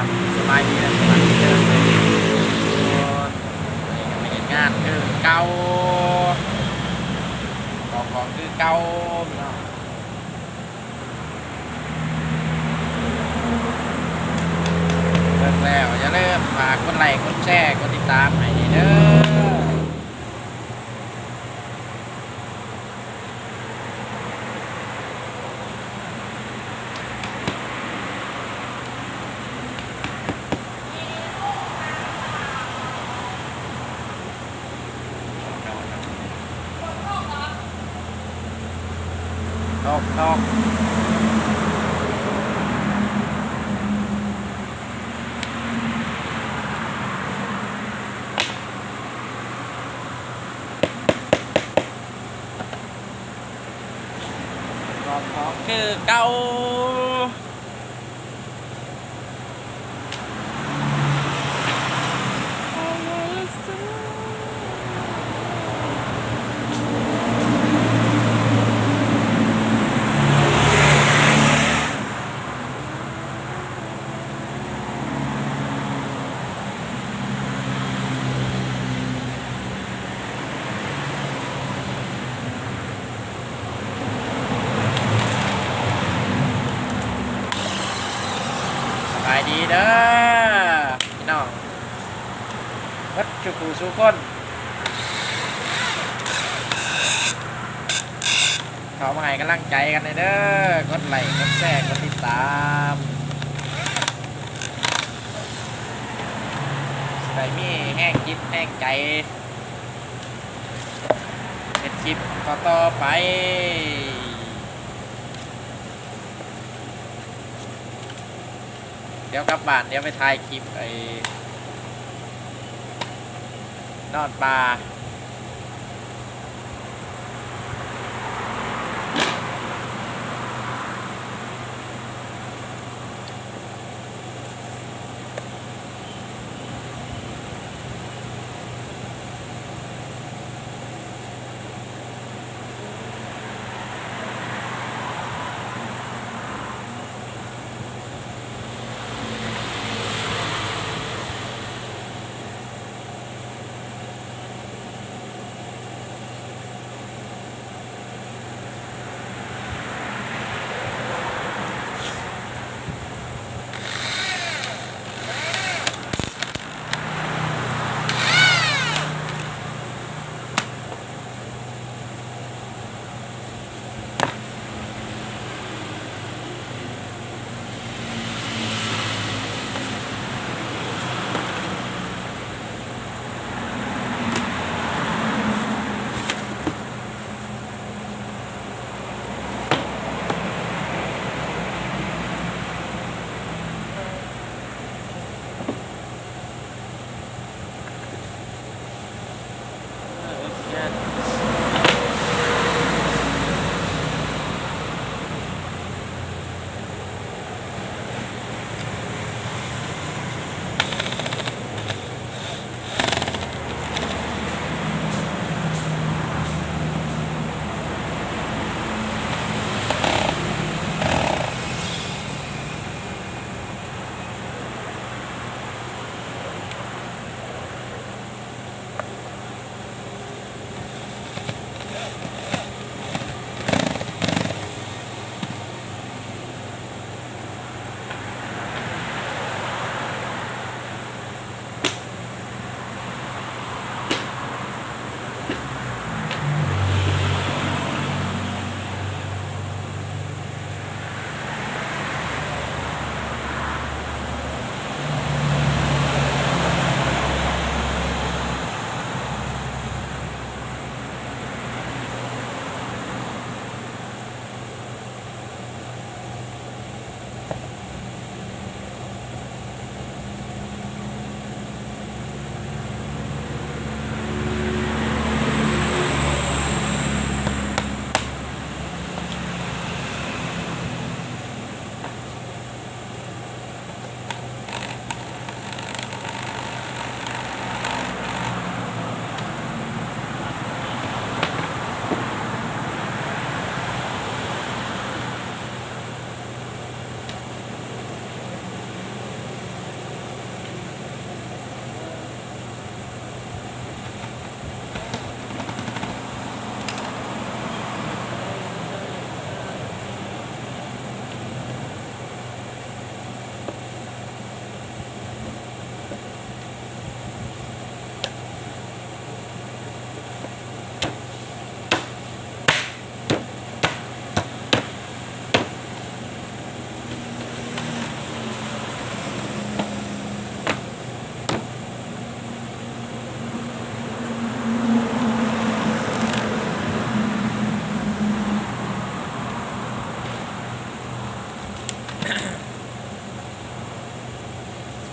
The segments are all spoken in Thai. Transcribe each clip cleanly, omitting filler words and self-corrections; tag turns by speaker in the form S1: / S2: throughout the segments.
S1: ครับสบายดีนะสบายดีเด้อไม่เห็นงานคือเก่าของคือเก่าพี่น้องเริ่มแล้วอย่าเริ่มฝากกดไลค์กดแชร์กดติดตามให้เด้อตกของคือเก่าสบายดีเด้อพี่น้องวัดจุกูสุก้นเขามาให้กำลังใจกันเลยเด้อกดไลค์กดแชร์กดติดตามใส่มีแห้งจิตแห้งใจเป็นคลิปต่อไปเดี๋ยวกลับบ้านเดี๋ยวไปถ่ายคลิปไอ้นอนปลา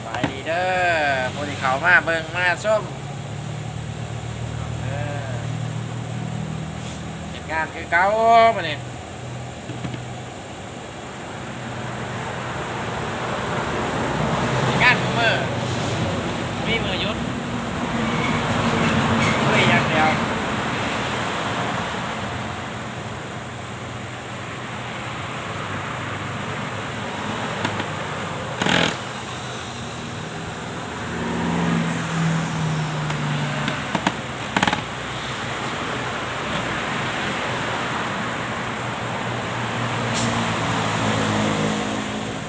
S1: ไปดีเด้อคนที่เขามาเบิ่งมาส้มเหตุการณ์คือเก่ามาเนี่ยเหตุการณ์ของมือมีมือยุดคุยอย่างเดียว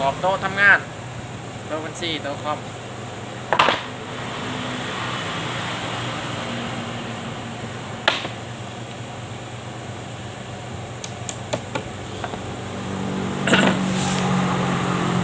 S1: ขอบโต๊ะทำงานโต๊ะบัญชีโต๊ะคอม